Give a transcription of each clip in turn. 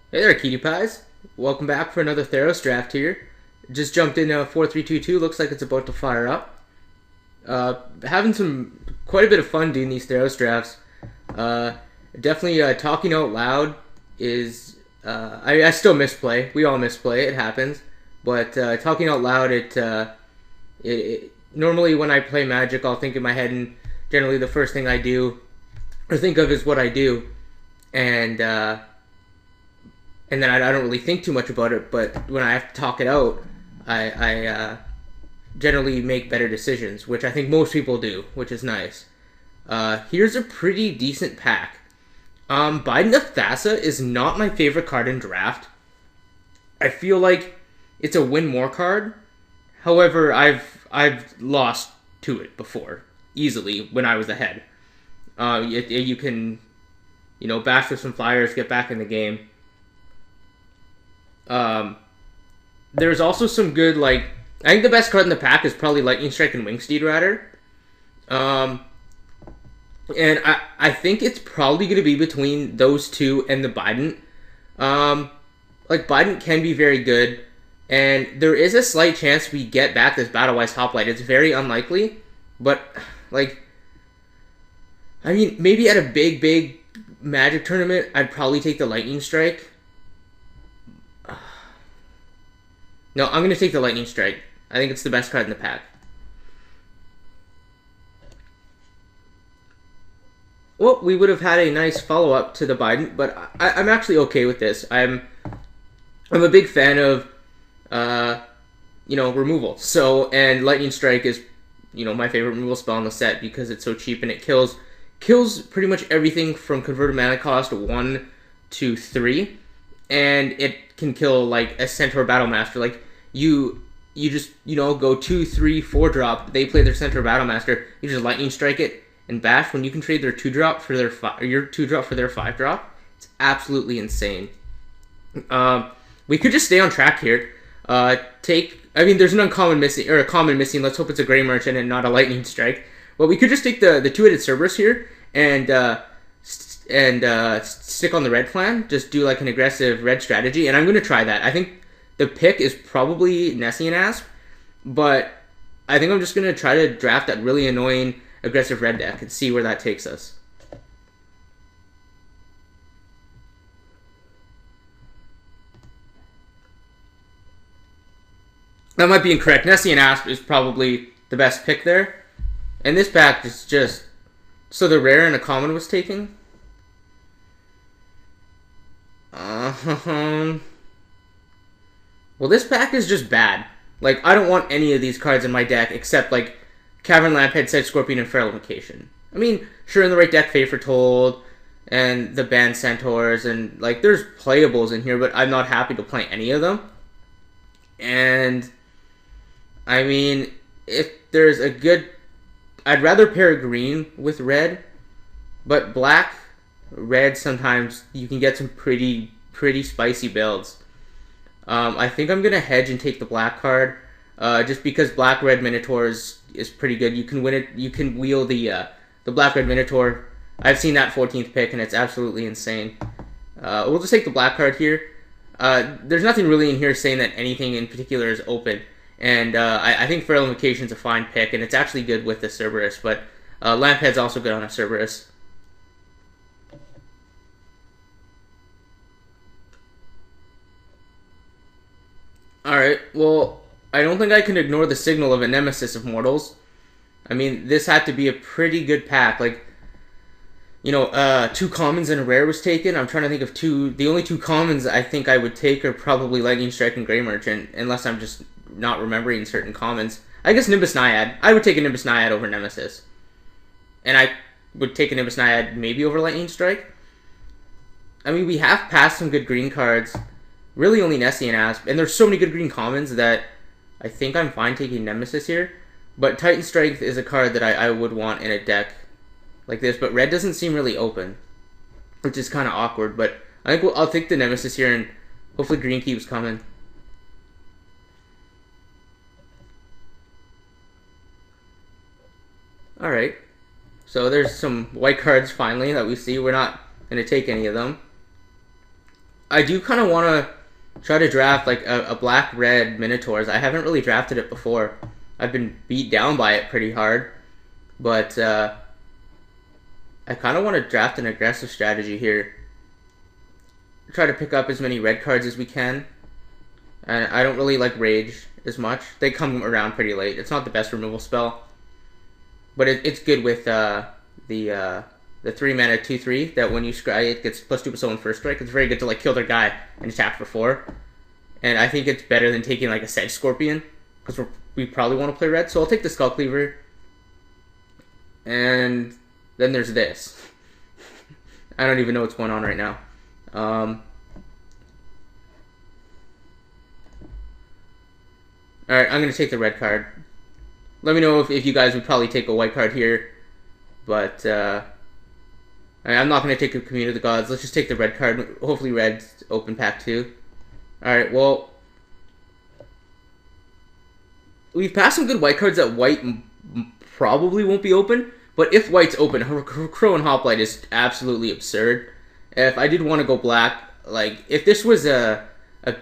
Hey there, cutie pies. Welcome back for another Theros draft here. Just jumped in 4-3-2-2. Looks like it's about to fire up. Having quite a bit of fun doing these Theros drafts. Uh, Definitely talking out loud is. I still misplay. We all misplay. It happens. But talking out loud, normally when I play Magic, I'll think in my head, and generally the first thing I do or think of is what I do, and then I don't really think too much about it. But when I have to talk it out, I generally make better decisions, which I think most people do, which is nice. Here's a pretty decent pack. Biden of Thassa is not my favorite card in draft. I feel like it's a win more card. However, I've lost to it before easily when I was ahead. You can bash with some flyers, get back in the game. Um, there's also some good, I think the best card in the pack is probably Lightning Strike and Wingsteed Rider. Um, and I think it's probably going to be between those two and the Biden. Biden can be very good, and there is a slight chance we get back this Battle-Wise Hoplite. It's very unlikely, but, maybe at a big Magic tournament, I'd probably take the Lightning Strike. No, I'm going to take the Lightning Strike. I think it's the best card in the pack. Well, we would have had a nice follow-up to the Biden, but I'm actually okay with this. I'm a big fan of, removal. So, and Lightning Strike is, my favorite removal spell in the set because it's so cheap and it kills pretty much everything from converted mana cost 1 to 3, and it can kill like a Centaur Battlemaster. Like you just go 2, 3, 4 drop. They play their Centaur Battlemaster. You just Lightning Strike it and bash when you can trade their 2-drop for your 2-drop for their 5-drop. It's absolutely insane. We could just stay on track here. There's an uncommon missing or a common missing. Let's hope it's a Gray Merchant and not a Lightning Strike. But we could just take the two-headed Cerberus here and stick on the red plan. Just do like an aggressive red strategy, and I'm going to try that. I think the pick is probably Nessian Asp, but I think I'm just going to try to draft that really annoying aggressive red deck and see where that takes us. That might be incorrect. Nessian Asp is probably the best pick there. And this pack is just... So the rare and a common was taken? Well, this pack is just bad. Like, I don't want any of these cards in my deck except, like, Cavern Lamphead, Sedge Scorpion, and Feral Invocation. I mean, sure, in the right deck, Fae Foretold, and the Banned Centaurs, and, like, there's playables in here, but I'm not happy to play any of them. And, I mean, if there's a good... I'd rather pair green with red, but black, red, sometimes you can get some pretty spicy builds. I think I'm gonna hedge and take the black card, just because black red Minotaur is pretty good. You can win it. You can wheel the black red Minotaur. I've seen that 14th pick, and it's absolutely insane. We'll just take the black card here. There's nothing really in here saying that anything in particular is open, and I think Feral Invocation's a fine pick, and it's actually good with the Cerberus. But Lamphead's also good on a Cerberus. Alright, well, I don't think I can ignore the signal of a Nemesis of Mortals. I mean, this had to be a pretty good pack. Like, 2 commons and a rare was taken. I'm trying to think of two. The only 2 commons I think I would take are probably Lightning Strike and Gray Merchant, unless I'm just not remembering certain commons. I guess Nimbus Naiad. I would take a Nimbus Naiad over Nemesis. And I would take a Nimbus Naiad maybe over Lightning Strike. I mean, we have passed some good green cards. Really only Nessian Asp. And there's so many good green commons that I think I'm fine taking Nemesis here. But Titan Strength is a card that I would want in a deck like this. But red doesn't seem really open, which is kind of awkward. But I think I'll take the Nemesis here, and hopefully green keeps coming. Alright. So there's some white cards finally that we see. We're not going to take any of them. I do kind of want to try to draft like a black-red Minotaurs. I haven't really drafted it before. I've been beat down by it pretty hard. But I kind of want to draft an aggressive strategy here. Try to pick up as many red cards as we can. And I don't really like Rage as much. They come around pretty late. It's not the best removal spell. But it's good with the 3-mana 2/3 that when you scry it gets +2/+0 on first strike. It's very good to like kill their guy and attack for 4. And I think it's better than taking like a Sedge Scorpion because we probably want to play red. So I'll take the Skull Cleaver. And then there's this. I don't even know what's going on right now. Alright, I'm going to take the red card. Let me know if you guys would probably take a white card here. But I'm not going to take a Community of the Gods. Let's just take the red card. Hopefully red's open pack too. Alright, well, we've passed some good white cards that white probably won't be open. But if white's open, Crow and Hoplite is absolutely absurd. If I did want to go black, like, if this was a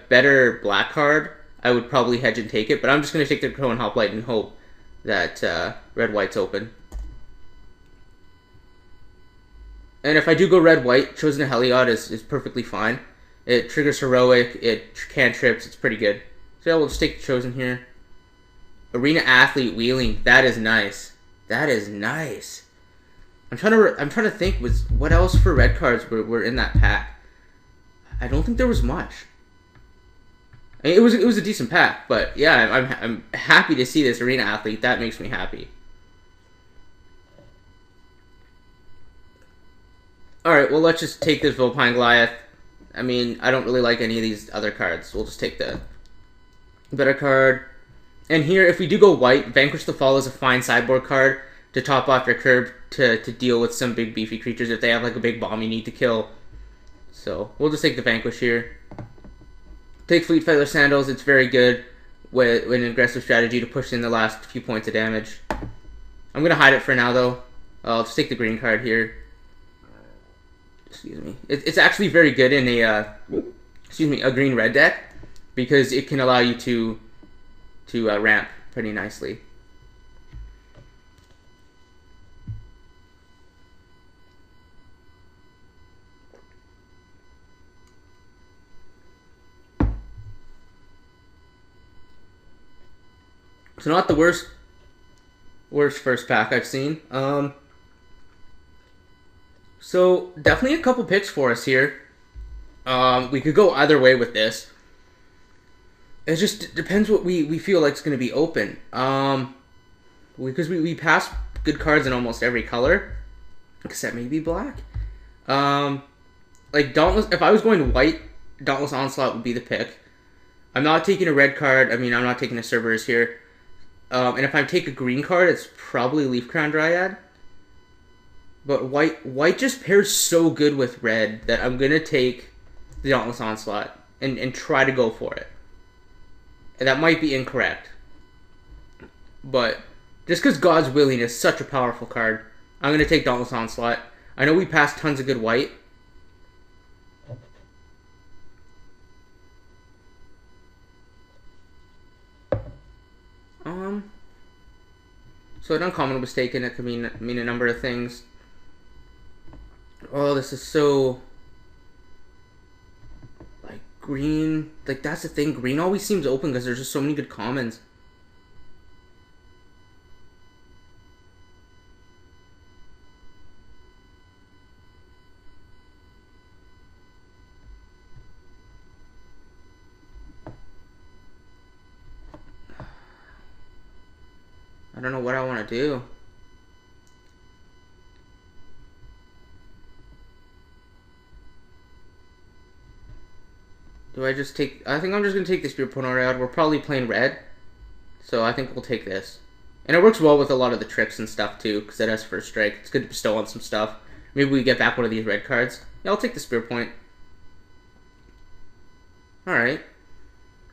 better black card, I would probably hedge and take it. But I'm just going to take the Crow and Hoplite and hope that red-white's open. And if I do go red-white, Chosen Heliod is perfectly fine. It triggers Heroic, it cantrips, it's pretty good. So yeah, we'll just take the Chosen here. Arena Athlete Wheeling, that is nice. That is nice. I'm trying to think what else for red cards were in that pack. I don't think there was much. I mean, it was a decent pack, but yeah, I'm happy to see this Arena Athlete. That makes me happy. All right, well let's just take this Vulpine Goliath. I mean, I don't really like any of these other cards. We'll just take the better card. And here, if we do go white, Vanquish the Fall is a fine sideboard card to top off your curb to deal with some big beefy creatures if they have like a big bomb you need to kill. So we'll just take the Vanquish here. Take Fleet Feather Sandals. It's very good with an aggressive strategy to push in the last few points of damage. I'm going to hide it for now though. I'll just take the green card here. Excuse me. It's actually very good in a green-red deck because it can allow you to ramp pretty nicely. So not the worst first pack I've seen. So definitely a couple picks for us here. We could go either way with this. It just depends what we feel like is going to be open. Because we pass good cards in almost every color, except maybe black. Like Dauntless. If I was going white, Dauntless Onslaught would be the pick. I'm not taking a red card. I mean, I'm not taking a Cerberus here. And if I take a green card, it's probably Leaf Crown Dryad. But white just pairs so good with red that I'm gonna take the Dauntless Onslaught and try to go for it. And that might be incorrect. But just because God's Willing is such a powerful card, I'm going to take Dauntless Onslaught. I know we passed tons of good white. So an uncommon was taken. It could mean a number of things. Oh, this is so... Green, like that's the thing. Green always seems open because there's just so many good commons. I don't know what I want to do. Do I just take... I think I'm just going to take the Spirit Ponor out. We're probably playing red. So I think we'll take this. And it works well with a lot of the tricks and stuff too, because it has first strike. It's good to bestow on some stuff. Maybe we get back one of these red cards. Yeah, I'll take the Spirit Point. Alright.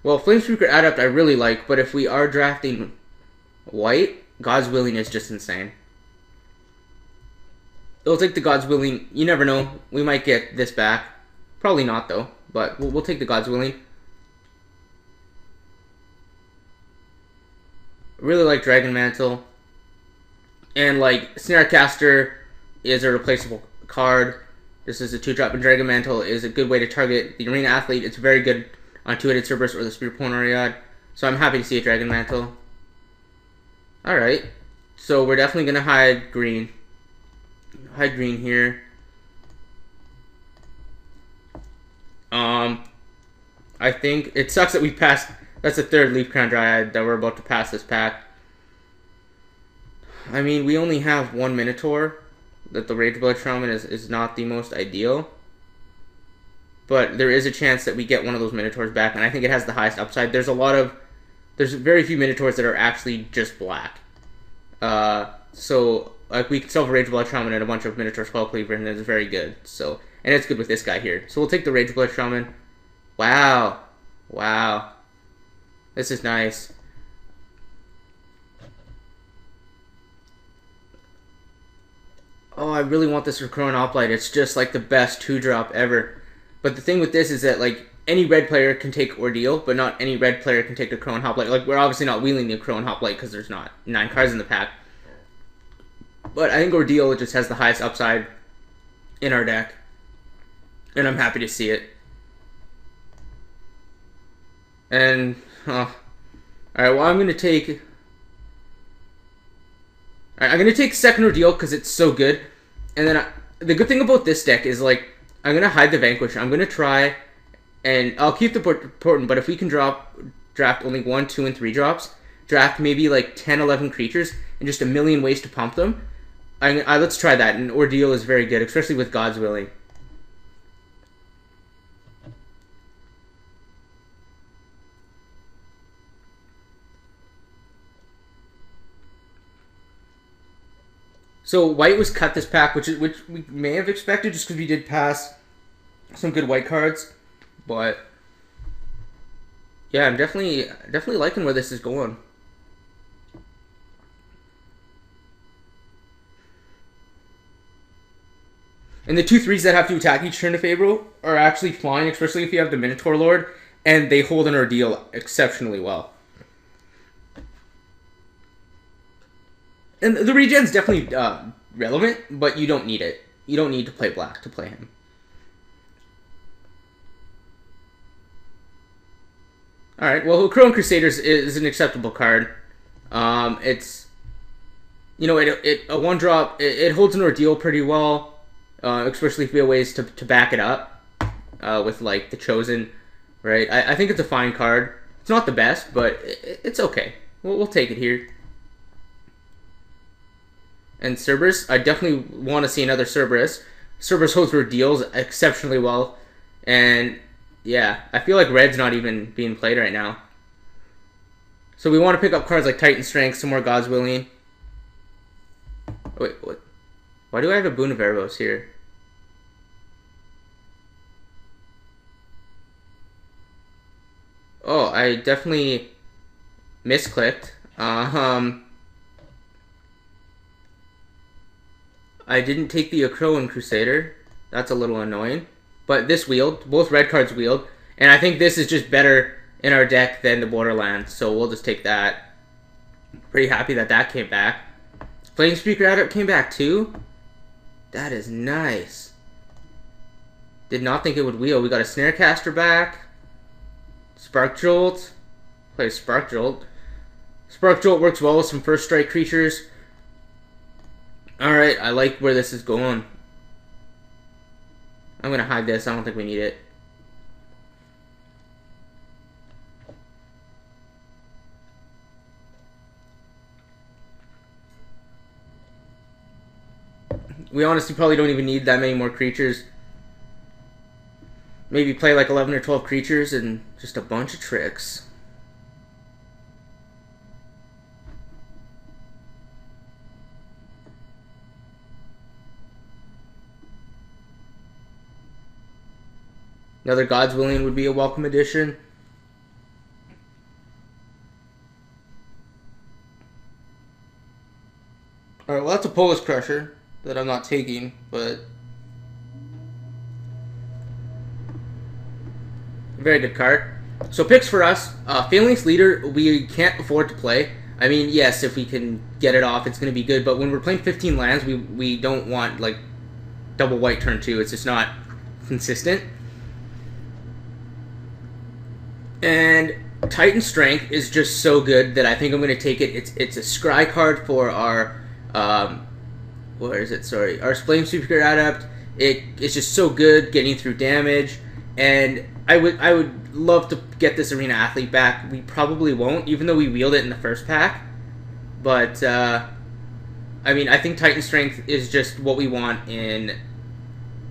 Well, Flamespeaker Adept I really like, but if we are drafting white, God's Willing is just insane. It'll take the God's Willing. You never know. We might get this back. Probably not, though. But we'll take the God's Willing. Really like Dragon Mantle. And, like, Snarecaster is a replaceable card. This is a 2-drop, and Dragon Mantle is a good way to target the Arena Athlete. It's very good on 2-headed Cerberus or the Spear Ponoriad. So I'm happy to see a Dragon Mantle. Alright. So we're definitely going to hide green. Hide green here. I think it sucks that we passed. That's the 3rd Leaf Crown Dryad that we're about to pass this pack. I mean, we only have 1 Minotaur. That the Rageblood Shaman is not the most ideal. But there is a chance that we get one of those Minotaurs back, and I think it has the highest upside. There's very few Minotaurs that are actually just black. So like we can sell a Rageblood Shaman and a bunch of Minotaur Skull Cleaver, and it's very good. So, and it's good with this guy here. So we'll take the Rageblood Shaman. Wow. Wow. This is nice. Oh, I really want this Recurrent Hoplite. It's just like the best 2-drop ever. But the thing with this is that like any red player can take Ordeal, but not any red player can take the Recurrent Hoplite. Like we're obviously not wheeling the Recurrent Hoplite because there's not 9 cards in the pack. But I think Ordeal just has the highest upside in our deck. And I'm happy to see it. And, alright, well, I'm going to take... Alright, I'm going to take second Ordeal because it's so good. And then, the good thing about this deck is, like, I'm going to hide the Vanquish. I'm going to try, and I'll keep the Portent, but if we can draft only 1, 2, and 3 drops, draft maybe, like, 10, 11 creatures, and just a million ways to pump them, let's try that. And Ordeal is very good, especially with God's Willing. So white was cut this pack, which we may have expected just because we did pass some good white cards, but yeah, I'm definitely liking where this is going. And the 2/3s that have to attack each turn to Fabro are actually fine, especially if you have the Minotaur Lord, and they hold an Ordeal exceptionally well. And the regen's definitely relevant, but you don't need it. You don't need to play black to play him. Alright, well, Chrome Crusaders is an acceptable card. It's, you know, a 1-drop, it holds an Ordeal pretty well, especially if we have ways to back it up with, like, the Chosen, right? I think it's a fine card. It's not the best, but it's okay. We'll take it here. And Cerberus, I definitely want to see another Cerberus. Cerberus holds Ordeals exceptionally well. And, yeah, I feel like Red's not even being played right now. So we want to pick up cards like Titan Strength, some more God's Willing. Wait, what? Why do I have a Boon of Erebos here? Oh, I definitely misclicked. I didn't take the Akroan Crusader. That's a little annoying. But this wheeled. Both red cards wheeled. And I think this is just better in our deck than the Borderlands. So we'll just take that. Pretty happy that that came back. Flame Speaker Adept came back too. That is nice. Did not think it would wheel. We got a Snarecaster back. Spark Jolt. Play Spark Jolt. Spark Jolt works well with some first strike creatures. Alright, I like where this is going. I'm going to hide this. I don't think we need it. We honestly probably don't even need that many more creatures. Maybe play like 11 or 12 creatures and just a bunch of tricks. Another God's Willing would be a welcome addition. Alright, well that's a Polish Crusher that I'm not taking, but... Very good card. So picks for us. Phalanx Leader, we can't afford to play. I mean, yes, if we can get it off, it's going to be good. But when we're playing 15 lands, we don't want, like, double white turn 2. It's just not consistent. And Titan Strength is just so good that I think I'm going to take it. It's a scry card for our, where is it? Sorry. Our Flame Sweeper Adept. It's just so good getting through damage. And I would love to get this Arena Athlete back. We probably won't, even though we wheeled it in the first pack. But, I mean, I think Titan Strength is just what we want in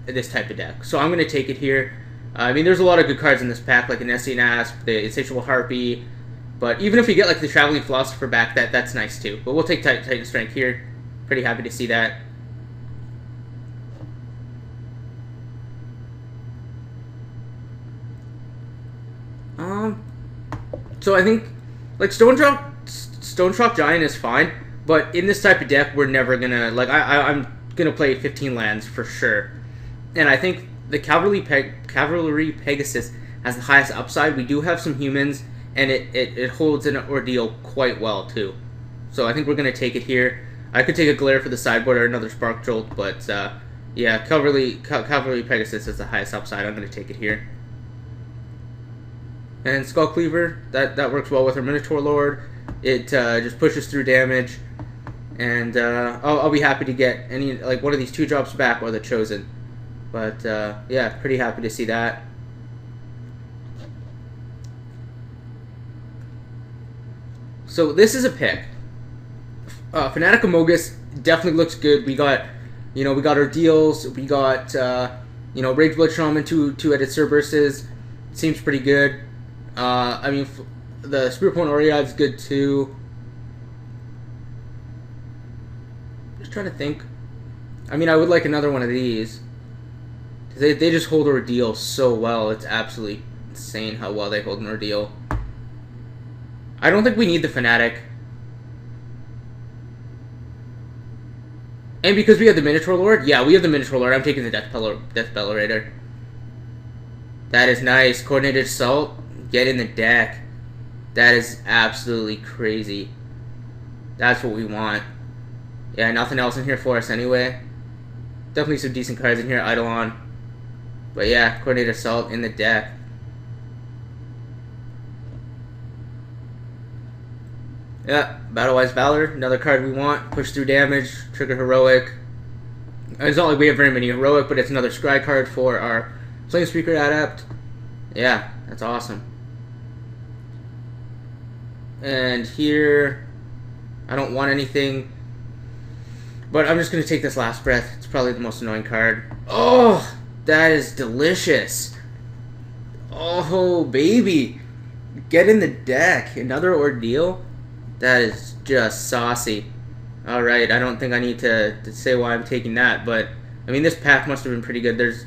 this type of deck. So I'm going to take it here. I mean, there's a lot of good cards in this pack, like an Essien Asp, the Insatiable Harpy. But even if we get, like, the Traveling Philosopher back, that's nice, too. But we'll take Titan Strength here. Pretty happy to see that. So I think, like, Stone Shock Giant is fine, but in this type of deck, we're never gonna, like, I'm gonna play 15 lands for sure. And I think the Cavalry Pegasus has the highest upside. We do have some humans, and it holds an ordeal quite well, too. So I think we're gonna take it here. I could take a Glare for the sideboard or another Spark Jolt, but, yeah, Cavalry Pegasus is the highest upside. I'm gonna take it here. And Skull Cleaver, that works well with our Minotaur Lord. It just pushes through damage, and I'll be happy to get any, like, one of these 2-drops back or the Chosen. But yeah, pretty happy to see that. So this is a pick. Fanatic Amogus definitely looks good. We got, we got our deals. We got, Rage Blood Shaman, two edit Cerberuses. Seems pretty good. I mean, the Spirit Point Oread's good too. Just trying to think. I mean, I would like another one of these. They just hold Ordeal so well. It's absolutely insane how well they hold an Ordeal. I don't think we need the Fanatic. And because we have the Minotaur Lord? Yeah, we have the Minotaur Lord. I'm taking the Death Bellerator. That is nice. Coordinated Assault. Get in the deck. That is absolutely crazy. That's what we want. Yeah, nothing else in here for us anyway. Definitely some decent cards in here. Eidolon. But yeah, Coordinated Assault in the deck. Yeah, Battle-Wise Valor. Another card we want. Push through damage. Trigger Heroic. It's not like we have very many Heroic, but it's another scry card for our Flame Speaker Adept. Yeah, that's awesome. And here, I don't want anything, but I'm just going to take this Last Breath. It's probably the most annoying card. Oh, that is delicious. Oh, baby. Get in the deck. Another Ordeal? That is just saucy. Alright, I don't think I need to say why I'm taking that, but, I mean, this pack must have been pretty good. There's,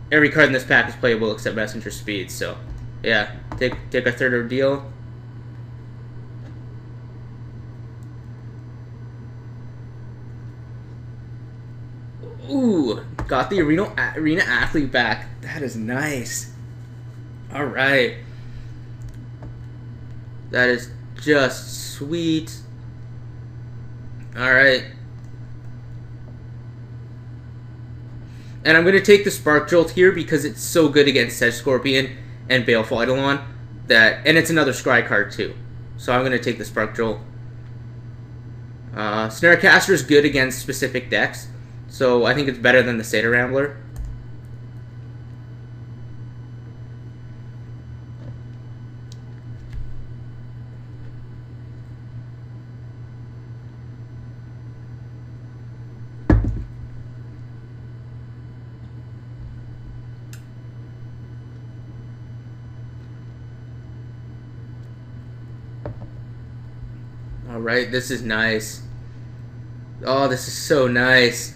every card in this pack is playable except Messenger Speed, so, yeah. Take a third Ordeal. Ooh, got the Arena Athlete back. That is nice. Alright. That is just sweet. Alright. And I'm going to take the Spark Jolt here because it's so good against Sedge Scorpion and Baleful Eidolon. And it's another scry card too. So I'm going to take the Spark Jolt. Snarecaster is good against specific decks. So I think it's better than the Satyr Rambler. Alright, this is nice. Oh, this is so nice.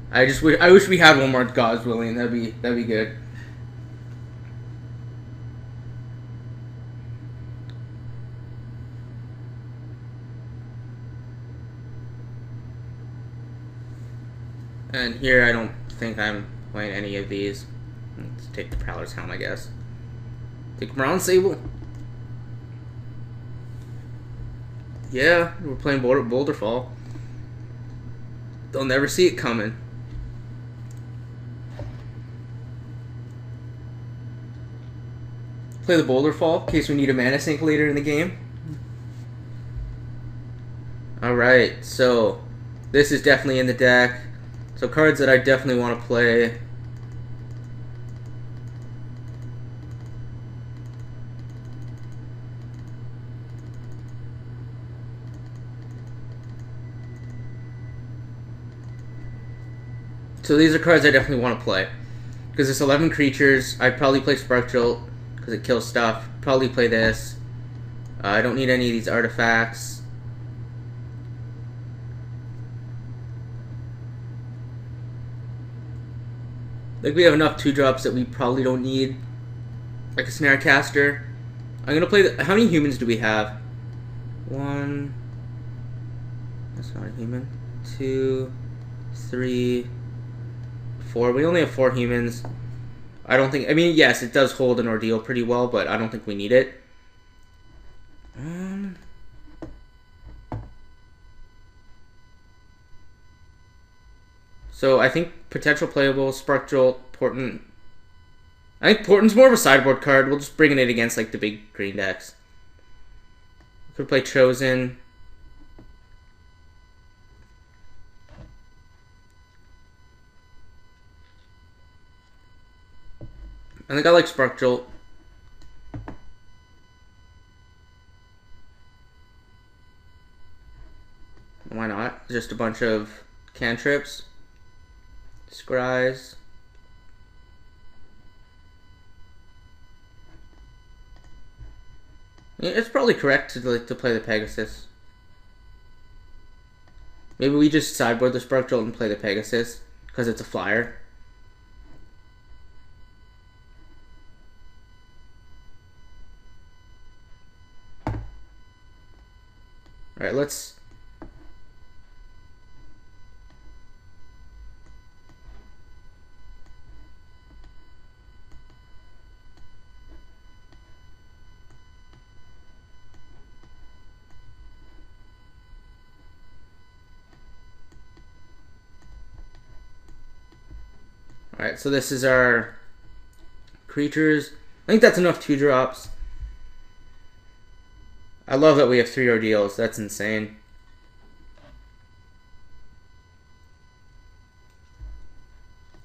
I wish we had one more God's Willing. That'd be good. And here I don't think I'm playing any of these. Let's take the Prowler's Helm, I guess. Take Bronze Sable. Yeah, we're playing Boulder Fall. They'll never see it coming. Play the Boulder Fall in case we need a mana sink later in the game. Alright, so this is definitely in the deck. So cards that I definitely want to play. So these are cards I definitely want to play. Because it's 11 creatures. I'd probably play Spark Jolt because it kills stuff. Probably play this. I don't need any of these artifacts. Like, we have enough 2-drops that we probably don't need. Like a Snare Caster. I'm going to play how many humans do we have? 1. That's not a human. 2, 3, 4. We only have 4 humans. I don't think... I mean, yes, it does hold an Ordeal pretty well, but I don't think we need it. So, I think potential playable, Spark Jolt, Portent. I think Portent's more of a sideboard card. We'll just bring it against, like, the big green decks. We could play Chosen. I think I like Spark Jolt. Why not? Just a bunch of cantrips. Scries. Yeah, it's probably correct to play the Pegasus. Maybe we just sideboard the Spark Jolt and play the Pegasus because it's a flyer. Alright, let's... Alright, so this is our creatures. I think that's enough 2-drops. I love that we have 3 Ordeals. That's insane.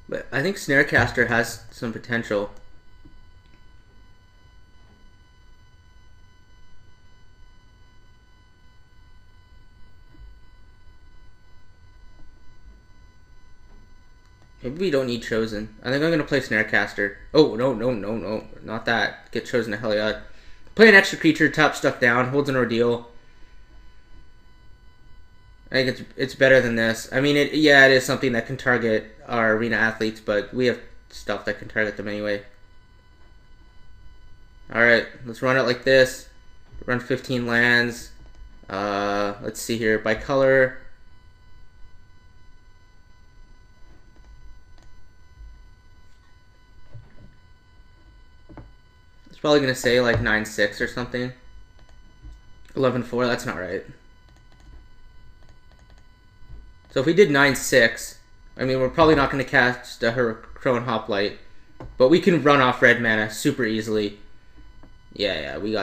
But I think Snarecaster has some potential. Maybe we don't need Chosen. I think I'm going to play Snarecaster. Oh, no, no, no, no. Not that. Get Chosen to Heliod. Play an extra creature, top stuff down, holds an Ordeal. I think it's better than this. I mean, yeah, it is something that can target our arena athletes, but we have stuff that can target them anyway. Alright, let's run it like this. Run 15 lands. Let's see here. By color. Probably gonna say like 9-6 or something. 11-4, that's not right. So if we did 9-6, I mean, we're probably not gonna cast her Crone Hoplite, but we can run off red mana super easily. Yeah, we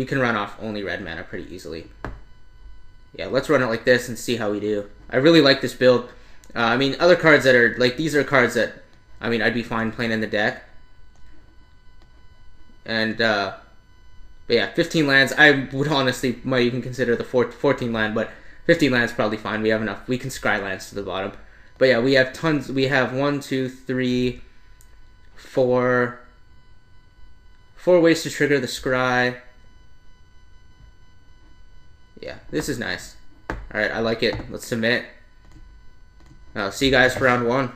can run off only red mana pretty easily. Yeah, let's run it like this and see how we do. I really like this build. I mean, other cards that are, like, these are cards that, I mean, I'd be fine playing in the deck. And, but yeah, 15 lands. I would honestly might even consider the 14 land, but 15 lands probably fine. We have enough. We can scry lands to the bottom. But yeah, we have tons. We have 1, 2, 3, 4 ways to trigger the scry. Yeah, this is nice. Alright, I like it. Let's submit. See you guys for round 1.